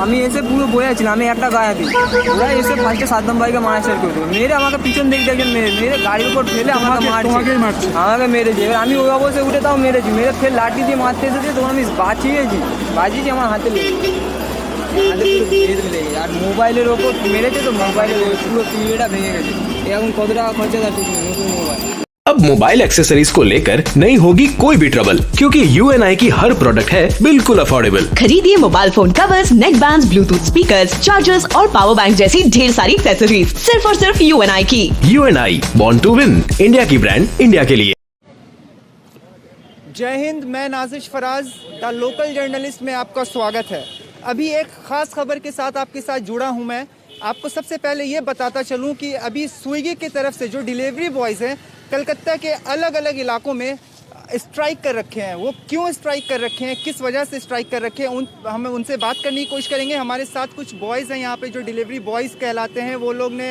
আমি এসে পুরো বয়ে আছিলাম, আমি একটা গায়ে দিই, ওরা এসে ফার্স্টে সাদ্দাম ভাইকে মারা স্টার্ট করে দেবো, মেরে আমাকে পিছন দিক দেখে মেরে গাড়ির উপর ফেলে আমাকে মারছে, আমাকে মেরেছে। এবার আমি ওই অবস্থায় উঠে তাও মেরেছি, মেরে ফের লাঠি দিয়ে মারতে এসেছে, তখন আমি বাঁচিয়েছি আমার হাতে লেগে, হাতে পুরো ভেদ লেগে, আর মোবাইলের ওপর মেরেছে তো মোবাইলের পুরো টিভিটা ভেঙে গেছে। এখন কত টাকা খরচা যাচ্ছে নতুন মোবাইল। अब मोबाइल एक्सेसरीज को लेकर नहीं होगी कोई भी ट्रबल, क्योंकि UNI की हर प्रोडक्ट है बिल्कुल अफोर्डेबल। खरीदिए मोबाइल फोन कवर्स, नेक बैंड्स, ब्लूटूथ स्पीकर्स, चार्जर्स और पावर बैंक जैसी ढेर सारी एक्सेसरीज सिर्फ और सिर्फ UNI की। UNI, born to win, India की ब्रांड इंडिया के लिए। जय हिंद, मैं Nazish Faraz the local journalist में आपका स्वागत है। अभी एक ख़ास खबर के साथ आपके साथ जुड़ा हूं मैं। आपको सबसे पहले ये बताता चलूं कि अभी स्विगी की तरफ से जो डिलीवरी बॉयज़ हैं कलकत्ता के अलग अलग इलाकों में स्ट्राइक कर रखे हैं। वो क्यों स्ट्राइक कर रखे हैं, किस वजह से स्ट्राइक कर रखे हैं, हम उनसे बात करने की कोशिश करेंगे। हमारे साथ कुछ बॉयज़ हैं यहाँ पे जो डिलीवरी बॉयज़ कहलाते हैं, वो लोग ने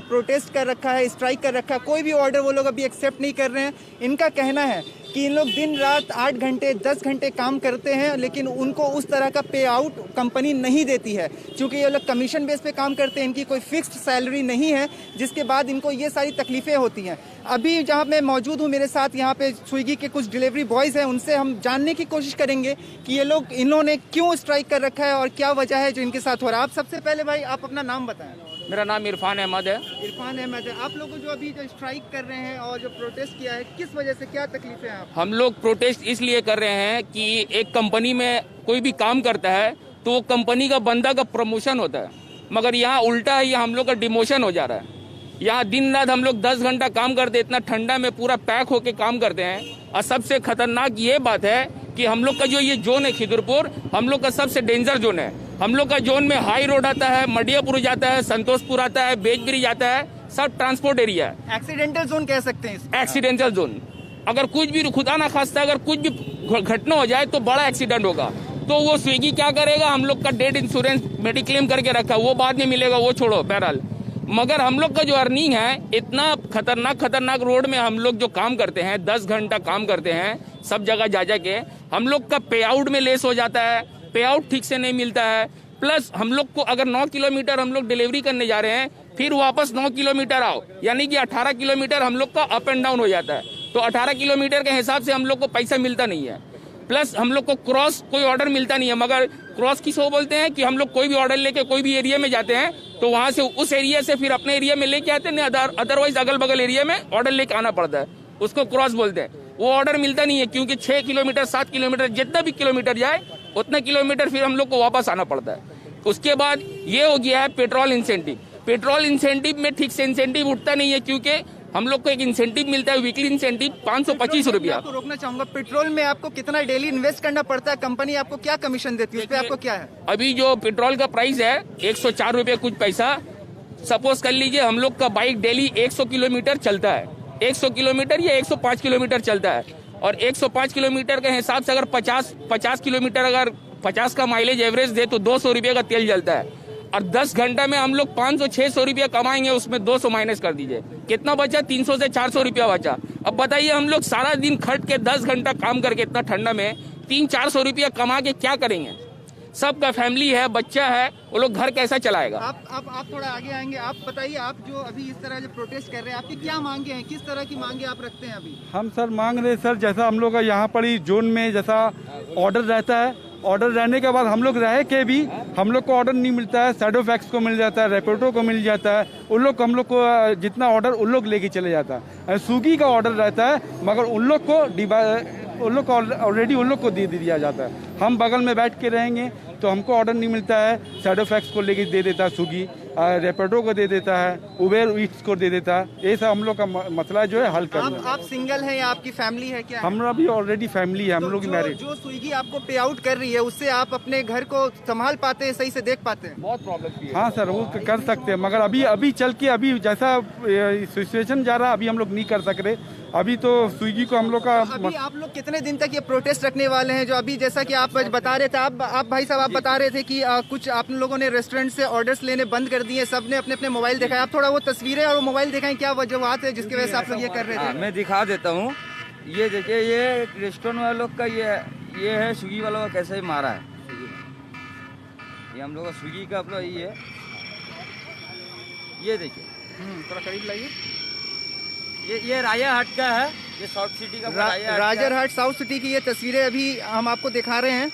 प्रोटेस्ट कर रखा है, स्ट्राइक कर रखा है। कोई भी ऑर्डर वो लोग अभी एक्सेप्ट नहीं कर रहे हैं। इनका कहना है कि इन लोग दिन रात 8 घंटे 10 घंटे काम करते हैं, लेकिन उनको उस तरह का पे आउट कंपनी नहीं देती है, क्योंकि ये लोग कमीशन बेस पे काम करते हैं, इनकी कोई फिक्स्ड सैलरी नहीं है, जिसके बाद इनको ये सारी तकलीफ़ें होती हैं। अभी जहाँ मैं मौजूद हूँ, मेरे साथ यहाँ पे स्विगी के कुछ डिलीवरी बॉयज़ हैं, उनसे हम जानने की कोशिश करेंगे कि ये लोग इन्होंने क्यों स्ट्राइक कर रखा है और क्या वजह है जो इनके साथ हो रहा है। आप सबसे पहले भाई आप अपना नाम बताएं। मेरा नाम इरफान अहमद है। इरफान अहमद है। आप लोग जो अभी जो स्ट्राइक कर रहे हैं और जो प्रोटेस्ट किया है, किस वजह से, क्या तकलीफें हैं आप? हम लोग प्रोटेस्ट इसलिए कर रहे हैं कि एक कंपनी में कोई भी काम करता है तो वो कंपनी का बंदा का प्रमोशन होता है, मगर यहाँ उल्टा है, यहाँ हम लोग का डिमोशन हो जा रहा है। यहाँ दिन रात हम लोग 10 घंटा काम करते, इतना ठंडा में पूरा पैक होके काम करते हैं। और सबसे खतरनाक ये बात है कि हम लोग का जो ये जोन है खिदुरपुर, हम लोग का सबसे डेंजर जोन है। हम लोग का जोन में हाई रोड आता है, मडियापुर जाता है, संतोषपुर आता है, बेजगिरी जाता है, सब ट्रांसपोर्ट एरिया है। एक्सीडेंटल जोन कह सकते हैं इसको। एक्सीडेंटल जोन, अगर कुछ भी खुदा ना खास्ता अगर कुछ भी घटना हो जाए तो बड़ा एक्सीडेंट होगा, तो वो स्विगी क्या करेगा, हम लोग का डेड इंश्योरेंस मेडिक्लेम करके रखा, वो बाद में मिलेगा, वो छोड़ो बहरहाल। मगर हम लोग का जो अर्निंग है, इतना खतरनाक रोड में हम लोग जो काम करते हैं, 10 घंटा काम करते हैं सब जगह जा के, हम लोग का पे आउट में लेस हो जाता है, पे आउट ठीक से नहीं मिलता है। प्लस हम लोग को अगर 9 किलोमीटर हम लोग डिलीवरी करने जा रहे हैं, फिर वापस 9 किलोमीटर आओ, यानी कि 18 किलोमीटर हम लोग का अप एंड डाउन हो जाता है। तो 18 किलोमीटर के हिसाब से हम लोग को पैसा मिलता नहीं है। प्लस हम लोग को क्रॉस कोई ऑर्डर मिलता नहीं है, मगर क्रॉस किसको बोलते हैं कि हम लोग कोई भी ऑर्डर लेके कोई भी एरिया में जाते हैं तो वहां से उस एरिया से फिर अपने एरिया में लेके आते हैं, अदरवाइज अगल बगल एरिया में ऑर्डर लेके आना पड़ता है, उसको क्रॉस बोलते हैं। वो ऑर्डर मिलता नहीं है, क्योंकि 6 किलोमीटर 7 किलोमीटर जितना भी किलोमीटर जाए उतना किलोमीटर फिर हम लोग को वापस आना पड़ता है। उसके बाद ये हो गया है पेट्रोल इंसेंटिव। पेट्रोल इंसेंटिव में ठीक से इंसेंटिव उठता नहीं है, क्योंकि हम लोग को एक इंसेंटिव मिलता है वीकली इंसेंटिव 525 रुपया। आपको रोकना चाहूंगा, पेट्रोल में आपको कितना डेली इन्वेस्ट करना पड़ता है, कंपनी आपको क्या कमीशन देती है, उस पे आपको क्या है? अभी जो पेट्रोल का प्राइस है 104 रुपये कुछ पैसा। सपोज कर लीजिए हम लोग का बाइक डेली 100 किलोमीटर चलता है, 100 किलोमीटर या 105 किलोमीटर चलता है, और 105 किलोमीटर के हिसाब से अगर 50 किलोमीटर अगर 50 का माइलेज एवरेज दे तो 200 रुपये का तेल जलता है। और 10 घंटा में हम लोग 500-600 रुपया कमाएंगे, उसमें 200 माइनस कर दीजिए, कितना बचा? 300 से 400 रुपया बचा। अब बताइए हम लोग सारा दिन खट के 10 घंटा काम करके इतना ठंडा में 300-400 रुपया कमा के क्या करेंगे? सबका फैमिली है, बच्चा है, वो लोग घर कैसा चलाएगा? आप थोड़ा आगे आएंगे, आप बताइए, आप जो अभी इस तरह जो प्रोटेस्ट कर रहे हैं, आपकी क्या मांगे हैं, किस तरह की मांगे आप रखते हैं अभी? हम सर मांग रहे सर, जैसा हम लोग का यहाँ पर ही जोन में जैसा ऑर्डर रहता है, ऑर्डर रहने के बाद हम लोग रहे के भी हम लोग को ऑर्डर नहीं मिलता है, शैडो फैक्स को मिल जाता है, रेपेटो को मिल जाता है, उन लोग हम लोग को जितना ऑर्डर उन लोग लेके चले जाता है। स्विगी का ऑर्डर रहता है, मगर उन लोग को ऑलरेडी उन लोग को दे दिया जाता है। हम बगल में बैठ के रहेंगे तो हमको ऑर्डर नहीं मिलता है, शैडो फैक्स को लेके दे देता है स्विगी, रेपेटो को दे देता है, उबेर ईट्स को दे देता है। ये सब हम लोग का मसला जो है हल करना। आप सिंगल हैं या आपकी फैमिली है, क्या? हमारा भी ऑलरेडी फैमिली है, हम लोग मैरिड। जो स्विगी आपको पे आउट कर रही है, उससे आप अपने घर को संभाल पाते हैं, सही से देख पाते हैं? बहुत प्रॉब्लम। हाँ सर, वो कर सकते हैं, मगर अभी चल के अभी जैसा सिचुएशन जा रहा है, अभी हम लोग नहीं कर सक रहे। अभी तो स्विगी को हम लोग का अभी आप लोग कितने दिन तक ये प्रोटेस्ट रखने वाले हैं? जो अभी जैसा कि आप बता रहे थे, आप भाई साहब आप बता रहे थे कि कुछ आप लोगों ने रेस्टोरेंट से ऑर्डर्स लेने बंद कर दिए, सबने अपने अपने मोबाइल दिखाया। आप थोड़ा वो तस्वीरें और वो मोबाइल दिखाएं, क्या वजूहत है जिसकी वजह से आप लोग ये कर रहे थे? मैं दिखा देता हूँ, ये देखिए, ये रेस्टोरेंट वालों का ये है, स्विगी वालों का कैसे मारा है। ये हम लोग का स्विगी का अपना ये है, ये देखिए थोड़ा करीब लाइए। ये राजा हाट का है, ये साउथ सिटी का राजरहाट साउथ सिटी की ये तस्वीरें अभी हम आपको दिखा रहे हैं,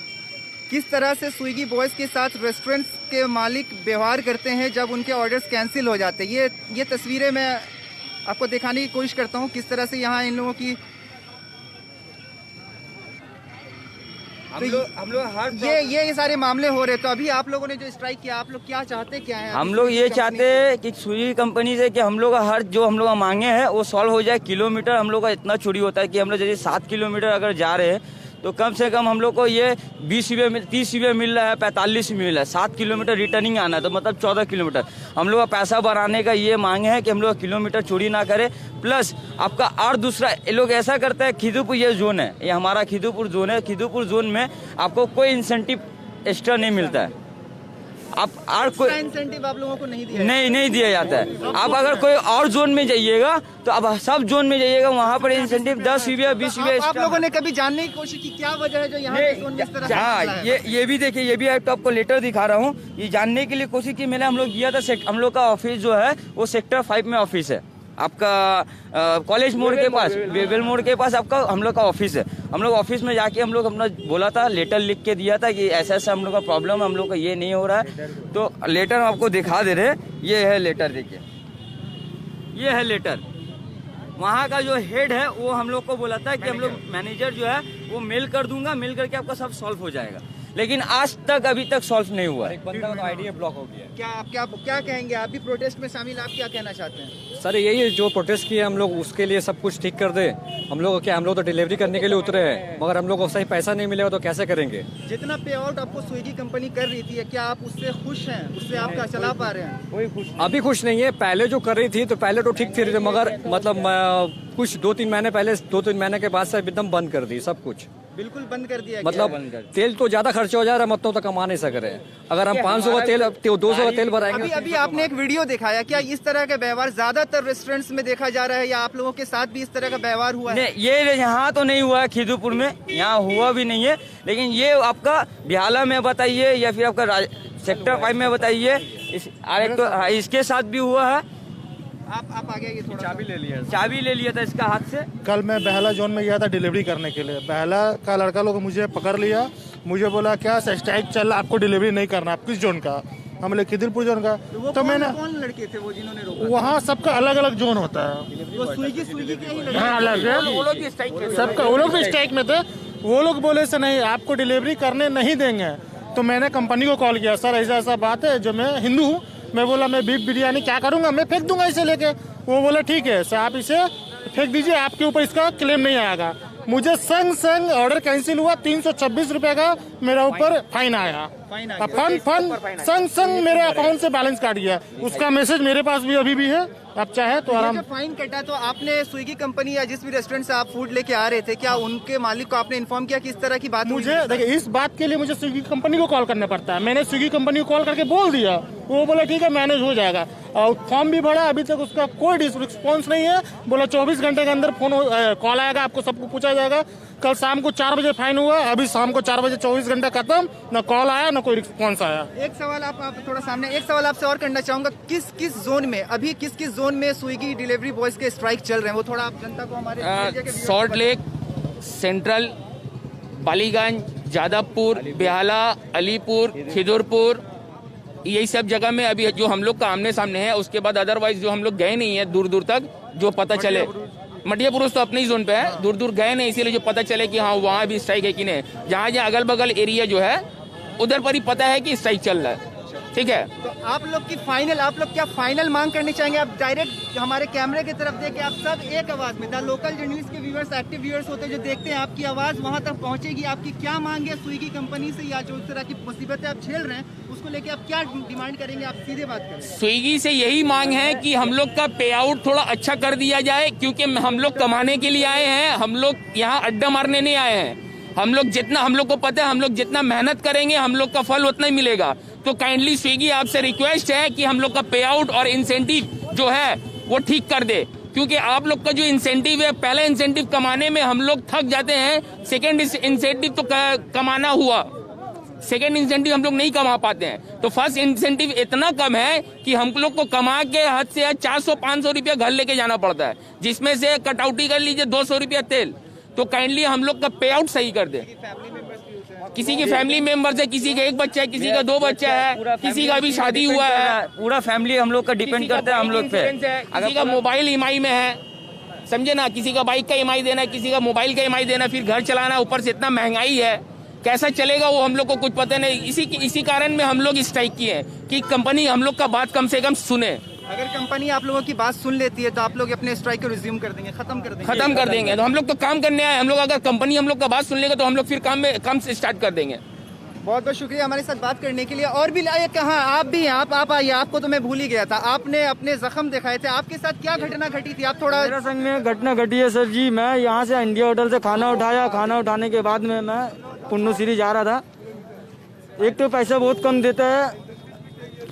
किस तरह से स्विगी बॉयज़ के साथ रेस्टोरेंट्स के मालिक व्यवहार करते हैं जब उनके ऑर्डर्स कैंसिल हो जाते हैं। ये तस्वीरें मैं आपको दिखाने की कोशिश करता हूँ किस तरह से यहाँ इन लोगों की हम लोग हर ये सारे मामले हो रहे। तो अभी आप लोगों ने जो स्ट्राइक किया, आप लोग क्या चाहते क्या है? हम लोग ये चाहते हैं कि स्विगी कंपनी से कि हम लोग का हर जो हम लोग का मांगे हैं वो सॉल्व हो जाए। किलोमीटर हम लोग का इतना चोरी होता है कि हम लोग जैसे 7 किलोमीटर अगर जा रहे हैं तो कम से कम हम लोग को ये 20 रुपये 30 रुपये मिल रहा है, 45 मिल रहा है। 7 किलोमीटर रिटर्निंग आना है तो मतलब 14 किलोमीटर। हम लोग का पैसा बढ़ाने का ये मांग है कि हम लोग किलोमीटर चोरी ना करें। प्लस आपका और दूसरा ये लोग ऐसा करते हैं, खिदुपुर ये जोन है, ये हमारा खिदुपुर जोन है। खिदुपुर जोन में आपको कोई इंसेंटिव एक्स्ट्रा नहीं मिलता है। आप और कोई इंसेंटिव आप लोगों को नहीं दिया? नहीं दिया जाता है। आप अगर कोई और जोन में जाइएगा तो अब सब जोन में जाइएगा, वहाँ पर इंसेंटिव 10 रुपया 20 रुपया। आप लोगों ने कभी जानने की कोशिश की क्या वजह है जो यहाँ के जोन में इस तरह से हाँ, चला है? ये भी देखिए, ये भी आपको लेटर दिखा रहा हूँ। ये जानने के लिए कोशिश की मैंने, हम लोग गया था, हम लोग का ऑफिस जो है वो सेक्टर 5 में ऑफिस है आपका, कॉलेज मोड़ के पास, बेबेल मोड़ के पास आपका हम लोग का ऑफिस है। हम लोग ऑफिस में जाके हम लोग अपना बोला था, लेटर लिख के दिया था कि ऐसा ऐसा हम लोग का प्रॉब्लम है, हम लोग का ये नहीं हो रहा है। तो लेटर हम आपको दिखा दे रहे, ये है लेटर, देखिए ये है लेटर। वहाँ का जो हेड है वो हम लोग को बोला था कि हम लोग मैनेजर जो है वो मेल कर दूंगा, मेल करके आपका सब सॉल्व हो जाएगा। लेकिन आज तक अभी तक सॉल्व नहीं हुआ है। एक बंदा का आईडी ब्लॉक हो गया। क्या कहेंगे? आप भी प्रोटेस्ट में शामिल, आप क्या कहना चाहते हैं? सर यही जो प्रोटेस्ट किए हम लोग उसके लिए सब कुछ ठीक कर दे। हम लोग क्या, हम लोग तो डिलीवरी करने के लिए उतरे हैं, मगर हम लोग को सही पैसा नहीं मिलेगा तो कैसे करेंगे? जितना पे आउट आपको स्विगी कंपनी कर रही थी, क्या आप उससे खुश हैं? उससे आपका चला पा रहे हैं? कोई खुश अभी खुश नहीं है। पहले जो कर रही थी तो पहले तो ठीक थी, मगर मतलब कुछ 2-3 महीने पहले, 2-3 महीने के बाद से एकदम बंद कर दी सब कुछ। बिल्कुल बंद कर दिया। मतलब तेल तो ज्यादा खर्चा हो जा रहा है, मतलब तो कमा नहीं सक रहे हैं। अगर हम 500 का तेल 200 का तेल भराएंगे। अभी आपने एक वीडियो दिखाया, क्या इस तरह का व्यवहार ज्यादातर रेस्टोरेंट्स में देखा जा रहा है या आप लोगों के साथ भी इस तरह का व्यवहार हुआ है? ये यहाँ तो नहीं हुआ है, खिदुपुर में यहाँ हुआ भी नहीं है। लेकिन ये आपका बिहाला में बताइए या फिर आपका सेक्टर 5 में बताइए, तो इसके साथ भी हुआ है। आप आगे आइए थोड़ा। चाबी ले लिया था इसका हाथ से। कल मैं बहला जोन में गया था डिलीवरी करने के लिए। बहला का लड़का लोग मुझे पकड़ लिया, मुझे बोला क्या स्ट्राइक चल रहा, आपको डिलीवरी नहीं करना। आप किस जोन का? हम बोले खिदुरपुर जोन का। तो मैंने, कौन लड़के थे वो जिन्होंने रोका? वहाँ सबका अलग अलग जोन होता है। वो स्विगी के ही लड़के? हाँ अलग है सबका। वो लोग भी स्ट्राइक में थे। वो लोग बोले से नहीं, आपको डिलीवरी करने नहीं देंगे। तो मैंने कंपनी को कॉल किया, सर ऐसा ऐसा बात है, जो मैं हिंदू हूँ, मैं बोला मैं बीफ बिरयानी क्या करूंगा, मैं फेंक दूंगा इसे लेके। वो बोला ठीक है सर, आप इसे फेंक दीजिए, आपके ऊपर इसका क्लेम नहीं आएगा। मुझे संग ऑर्डर कैंसिल हुआ, 326 रुपए का मेरा ऊपर फाइन आया। संग मेरे अकाउंट से बैलेंस काट गया। उसका मैसेज मेरे पास भी अभी भी है, आप चाहे तो आराम। फाइन कटा तो आपने स्विगी कंपनी या जिस भी रेस्टोरेंट से आप फूड लेके आ रहे थे, क्या उनके मालिक को आपने इन्फॉर्म किया कि इस तरह की बात? मुझे देखिए, इस बात के लिए मुझे स्विगी कंपनी को कॉल करना पड़ता है। मैंने स्विगी कंपनी को कॉल करके बोल दिया, वो बोला ठीक है मैनेज हो जाएगा। और फॉर्म भी भरा, अभी तक उसका कोई रिस्पॉन्स नहीं है। बोला 24 घंटे के अंदर कॉल आएगा, आपको सबको पूछा जाएगा। कल शाम को 4 बजे फाइन हुआ, अभी शाम को 4 बजे 24 घंटा खत्म, न कॉल आया न कोई रिस्पॉन्स आया। एक सवाल आप थोड़ा सामने, एक सवाल आपसे और करना चाहूंगा, किस जोन में अभी किस जोन में स्विगी डिलीवरी बॉयज के स्ट्राइक चल रहे हैं, वो थोड़ा आप जनता को हमारे Salt Lake, Central, Ballygunge, Jadavpur, Behala, Alipur, Khidirpur, यही सब जगह में अभी जो हम लोग का आमने सामने है। उसके बाद अदरवाइज जो हम लोग गए नहीं है दूर दूर तक, जो पता चले, मटिया पुरुष तो अपने ही जोन पे है, दूर दूर गए नहीं, इसीलिए जो पता चले कि हाँ वहाँ भी स्ट्राइक है कि नहीं। जहाँ जहाँ अगल बगल एरिया जो है उधर पर ही पता है कि स्ट्राइक चल रहा है। ठीक है, तो आप लोग क्या फाइनल मांग करनी चाहेंगे? आप डायरेक्ट हमारे कैमरे की तरफ देके आप सब एक आवाज में, द लोकल जर्नलिस्ट के व्यूअर्स, एक्टिव व्यूअर्स होते हैं जो देखते हैं, आपकी आवाज वहां तक पहुंचेगी। आपकी क्या मांग है स्विगी कंपनी से, या जो इस तरह की मुसीबतें आप झेल रहे हैं उसको लेके आप क्या डिमांड करेंगे? आप सीधे बात करें। स्विगी से यही मांग है कि हम लोग का पे आउट थोड़ा अच्छा कर दिया जाए, क्योंकि हम लोग कमाने के लिए आए हैं, हम लोग यहाँ अड्डा मारने नहीं आए हैं। हम लोग को पता है, हम लोग जितना मेहनत करेंगे हम लोग का फल उतना ही मिलेगा। तो काइंडली स्विगी आपसे रिक्वेस्ट है कि हम लोग का पे आउट और इंसेंटिव जो है वो ठीक कर दे, क्योंकि आप लोग का जो इंसेंटिव है, पहला इंसेंटिव कमाने में हम लोग थक जाते हैं, सेकेंड इंसेंटिव तो कमाना हुआ, सेकंड इंसेंटिव हम लोग नहीं कमा पाते हैं। तो फर्स्ट इंसेंटिव इतना कम है कि हम लोग को कमा के हद से 400-500 रुपया घर लेके जाना पड़ता है, जिसमें से कटौती कर लीजिए 200 रुपया तेल। तो काइंडली हम लोग का पे आउट सही कर दे। किसी की फैमिली मेंबर्स है, किसी का एक बच्चा है, किसी का 2 बच्चा है, किसी का अभी शादी हुआ है, पूरा फैमिली हम लोग का डिपेंड करता है हम लोग पे। किसी का मोबाइल ईएमआई में है, समझे ना, किसी का बाइक का ईएमआई देना है, किसी का मोबाइल का ईएमआई देना, फिर घर चलाना, ऊपर से इतना महंगाई है, कैसा चलेगा वो हम लोग को कुछ पता नहीं। इसी कारण में हम लोग स्ट्राइक किए हैं कि कंपनी हम लोग का बात कम से कम सुने। अगर कंपनी आप लोगों की बात सुन लेती है तो आप लोग अपने स्ट्राइक को रिज्यूम कर देंगे, खत्म कर देंगे। तो हम लोग तो काम करने आए, हम लोग अगर कंपनी हम लोग का बात सुन लेगा तो हम लोग फिर काम से स्टार्ट कर देंगे। बहुत बहुत शुक्रिया हमारे साथ बात करने के लिए। और भी कहाँ आप भी हैं, आप आइए, आपको तो मैं भूल ही गया था। आपने अपने जख्म दिखाए थे, आपके साथ क्या घटना घटी थी? आप थोड़ा। मेरे संग में घटना घटी है सर जी। मैं यहाँ से इंडिया होटल से खाना उठाया, खाना उठाने के बाद में मैं पुन्नूसिरी जा रहा था। एक तो पैसा बहुत कम देता है,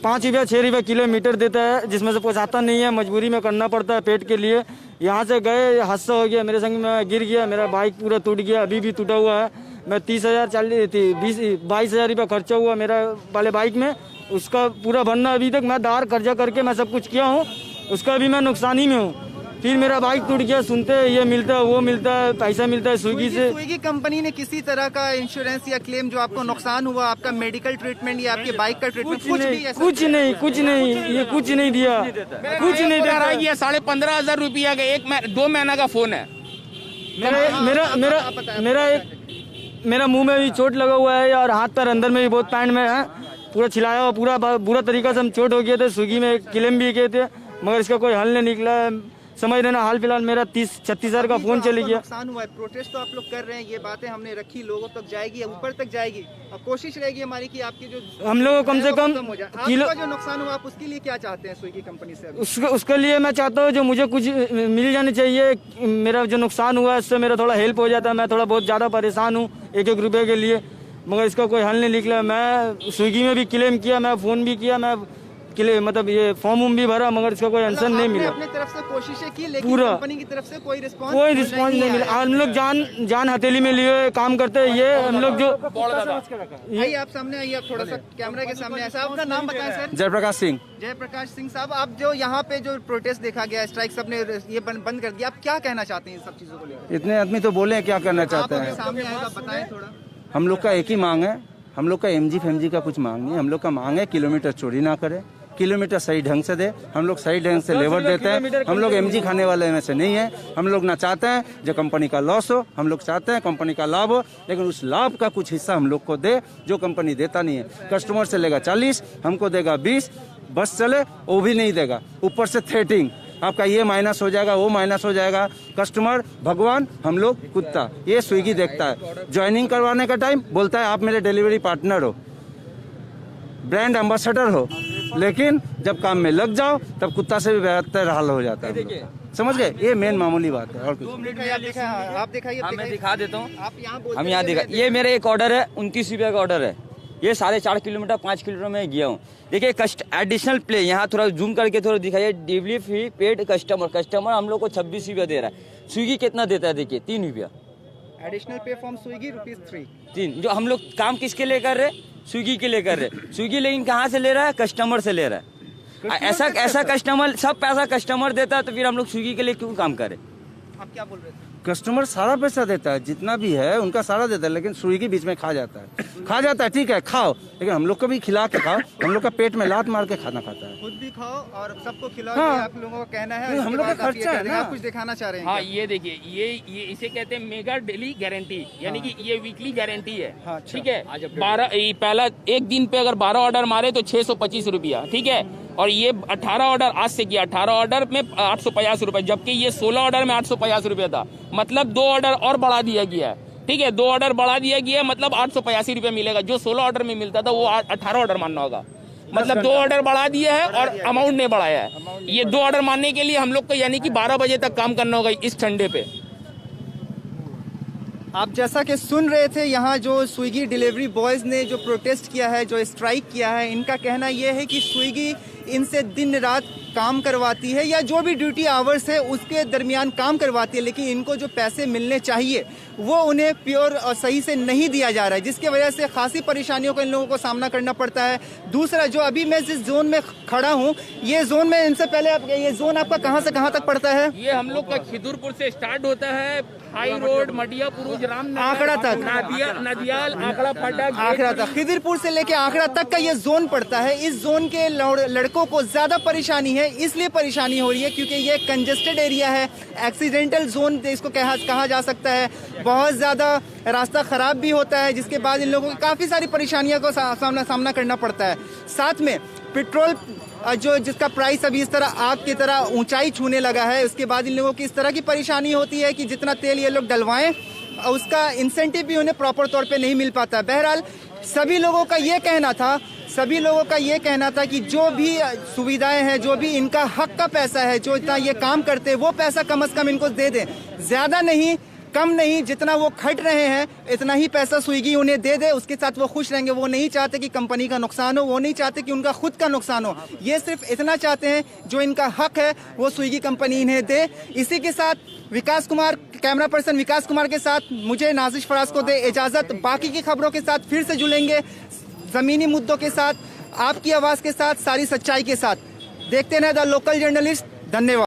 5 रुपया 6 रुपया किलोमीटर देता है, जिसमें से पहुँचाता नहीं है, मजबूरी में करना पड़ता है पेट के लिए। यहाँ से गए, हादसा हो गया, मेरे संग में गिर गया, मेरा बाइक पूरा टूट गया, अभी भी टूटा हुआ है। मैं 22,000 रुपया खर्चा हुआ मेरा वाले बाइक में, उसका पूरा भरना अभी तक मैं दार कर्जा करके मैं सब कुछ किया हूँ, उसका भी मैं नुकसानी में हूँ। फिर मेरा बाइक टूट गया, सुनते हैं ये मिलता है, वो मिलता है, पैसा मिलता है स्विगी से। स्विगी कंपनी ने किसी तरह का इंश्योरेंस या क्लेम, जो आपको नुकसान हुआ, आपका मेडिकल ट्रीटमेंट या आपके बाइक का ट्रीटमेंट, कुछ नहीं, ये कुछ नहीं दिया, कुछ नहीं दिया। 15,500 रुपया का 2 महीना का फोन है। मेरा मुंह में भी चोट लगा हुआ है और हाथ पैर अंदर में भी बहुत पैंट में है, पूरा छिलाया हुआ, पूरा बुरा तरीका से हम चोट हो गए थे। स्विगी में क्लेम भी किए थे, मगर इसका कोई हल नहीं निकला। समझ रहे ना, हाल फिलहाल मेरा 30-36 हज़ार का फोन चले गया। नुकसान हुआ है, प्रोटेस्ट तो आप लोग कर रहे हैं, ये बातें हमने रखी, लोगों तक जाएगी, ऊपर तक जाएगी, और कोशिश रहेगी हमारी कि आपकी जो हम लोग कम से कम किलो जो नुकसान हुआ, आप उसके लिए क्या चाहते हैं स्विगी कंपनी से? उसके लिए मैं चाहता हूँ जो मुझे कुछ मिल जानी चाहिए। मेरा जो नुकसान हुआ है उससे मेरा थोड़ा हेल्प हो जाता है। मैं थोड़ा बहुत ज़्यादा परेशान हूँ 1-1 रुपये के लिए, मगर इसका कोई हल नहीं निकला। मैं स्विगी में भी क्लेम किया, मैं फ़ोन भी किया, मैं मतलब ये फॉर्म भी भरा, मगर इसका कोई आंसर नहीं मिला। अपनी तरफ से कोशिशें की, लेकिन कंपनी की तरफ से कोई रिस्पांस नहीं मिला। हम लोग जान हथेली में लिए काम करते हैं। ये हम लोग जो आइए, आप सामने आइए, आप थोड़ा सा कैमरा के सामने। ऐसा आपका नाम बताएं सर? जयप्रकाश सिंह। जयप्रकाश सिंह साहब, आप जो यहाँ पे जो प्रोटेस्ट देखा गया, स्ट्राइक सबने ये बंद कर दिया, आप क्या कहना चाहते हैं इन सब चीजों को लेकर? इतने आदमी तो बोले क्या करना चाहते हैं। सामने आएगा, बताएं थोड़ा। हम लोग का एक ही मांग है, हम लोग का एमजी फेमजी का कुछ मांग नहीं। हम लोग का मांग है किलोमीटर चोरी ना करे, किलोमीटर सही ढंग से दे। हम लोग सही ढंग से लेबर देते हैं, हम लोग एमजी खाने वाले में से नहीं है। हम लोग ना चाहते हैं जो कंपनी का लॉस हो, हम लोग चाहते हैं कंपनी का लाभ हो, लेकिन उस लाभ का कुछ हिस्सा हम लोग को दे, जो कंपनी देता नहीं है। कस्टमर से लेगा 40, हमको देगा 20, बस चले वो भी नहीं देगा, ऊपर से थ्रेटिंग, आपका ये माइनस हो जाएगा, वो माइनस हो जाएगा। कस्टमर भगवान, हम लोग कुत्ता। ये स्विगी देखता है। ज्वाइनिंग करवाने का टाइम बोलता है आप मेरे डिलीवरी पार्टनर हो, ब्रांड एम्बेसडर हो, लेकिन जब काम में लग जाओ तब कुत्ता से भी बेहतर हाल हो जाता है। समझ गए? ये मेन मामूली बात है। और कुछ आप दिखाइए। मैं दिखा देता हूँ, आप यहाँ हम यहाँ दिखा। ये मेरा एक ऑर्डर है, 29 रुपये का ऑर्डर है। ये 4.5 किलोमीटर 5 किलोमीटर में गया हूँ। देखिए एडिशनल प्ले, यहाँ थोड़ा जूम करके थोड़ा दिखाइए। डिलीवरी फी पेड कस्टमर हम लोग को 26 रुपया दे रहा है। स्विगी कितना देता है? देखिए 3 रुपया एडिशनल पे फ्रॉम स्विगी ₹3। 3। जो हम लोग काम किसके लिए कर रहे? स्विगी के लिए कर रहे। स्विगी लेकिन कहाँ से ले रहा है? कस्टमर से ले रहा है। ऐसा कस्टमर, सब पैसा कस्टमर देता है, तो फिर हम लोग स्विगी के लिए क्यों काम करें? आप क्या बोल रहे थे? कस्टमर सारा पैसा देता है, जितना भी है उनका सारा देता है, लेकिन स्विगी बीच में खा जाता है। ठीक है, खाओ, लेकिन हम लोग को भी खिला के खाओ। हम लोग का पेट में लात मार के खाना खाता है। खुद भी खाओ और सबको खिलाओ। हाँ। आप लोगों का कहना है, हम लोग का खर्चा है ना। आप कुछ दिखाना चाह रहे हैं? हाँ, ये देखिए, ये इसे कहते हैं मेगा डेली गारंटी, यानी कि ये वीकली गारंटी है। ठीक है, 12 पहला एक दिन पे अगर 12 ऑर्डर मारे तो 625 रुपया। ठीक है, और ये 18 ऑर्डर आज से किया, 18 ऑर्डर में 850 रुपए, जबकि ये 16 ऑर्डर में 850 रुपया था। मतलब 2 ऑर्डर और बढ़ा दिया गया है। ठीक है, 2 ऑर्डर बढ़ा दिया गया, मतलब 885 रुपया मिलेगा। जो 16 ऑर्डर में मिलता था वो 18 ऑर्डर मानना होगा। मतलब 2 ऑर्डर बढ़ा दिया है और अमाउंट नहीं बढ़ाया है। ये 2 ऑर्डर मानने के लिए हम लोग को यानी कि 12 बजे तक काम करना होगा इस ठंडे पे। आप जैसा कि सुन रहे थे, यहाँ जो स्विगी डिलीवरी बॉयज़ ने जो प्रोटेस्ट किया है, जो स्ट्राइक किया है, इनका कहना यह है कि स्विगी इनसे दिन रात काम करवाती है या जो भी ड्यूटी आवर्स है उसके दरमियान काम करवाती है, लेकिन इनको जो पैसे मिलने चाहिए वो उन्हें प्योर और सही से नहीं दिया जा रहा है, जिसकी वजह से खासी परेशानियों का इन लोगों को सामना करना पड़ता है। दूसरा, जो अभी मैं जिस जोन में खड़ा हूँ, ये जोन में इनसे पहले ये जोन आपका कहाँ से कहाँ तक पड़ता है? ये हम लोग का खिदुरपुर से स्टार्ट होता है, हाई रोड, मडिया पुरुष, राम आंकड़ा तक, नदियाल, आंकड़ा फाटक, आंकड़ा तक, खिदिरपुर से लेके आंकड़ा तक का ये जोन पड़ता है। इस जोन के लड़कों को ज्यादा परेशानी है, इसलिए परेशानी हो रही है क्योंकि ये कंजेस्टेड एरिया है, एक्सीडेंटल जोन इसको कहा जा सकता है। बहुत ज्यादा रास्ता खराब भी होता है, जिसके बाद इन लोगों को काफी सारी परेशानियों का सामना करना पड़ता है। साथ में पेट्रोल जिसका प्राइस अभी इस तरह आग की तरह ऊंचाई छूने लगा है, उसके बाद इन लोगों की इस तरह की परेशानी होती है कि जितना तेल ये लोग डलवाएं उसका इंसेंटिव भी उन्हें प्रॉपर तौर पे नहीं मिल पाता। बहरहाल सभी लोगों का ये कहना था कि जो भी सुविधाएं हैं, जो भी इनका हक का पैसा है, जो इतना ये काम करते हैं, वो पैसा कम से कम इनको दे दें। ज्यादा नहीं, कम नहीं, जितना वो खट रहे हैं इतना ही पैसा स्विगी उन्हें दे दे, उसके साथ वो खुश रहेंगे। वो नहीं चाहते कि कंपनी का नुकसान हो, वो नहीं चाहते कि उनका खुद का नुकसान हो, ये सिर्फ इतना चाहते हैं जो इनका हक है वो स्विगी कंपनी इन्हें दे। इसी के साथ विकास कुमार, कैमरा पर्सन विकास कुमार के साथ मुझे नाजिश फराज को दे इजाजत। बाकी की खबरों के साथ फिर से जुड़ेंगे, जमीनी मुद्दों के साथ, आपकी आवाज के साथ, सारी सच्चाई के साथ। देखते रहें द लोकल जर्नलिस्ट। धन्यवाद।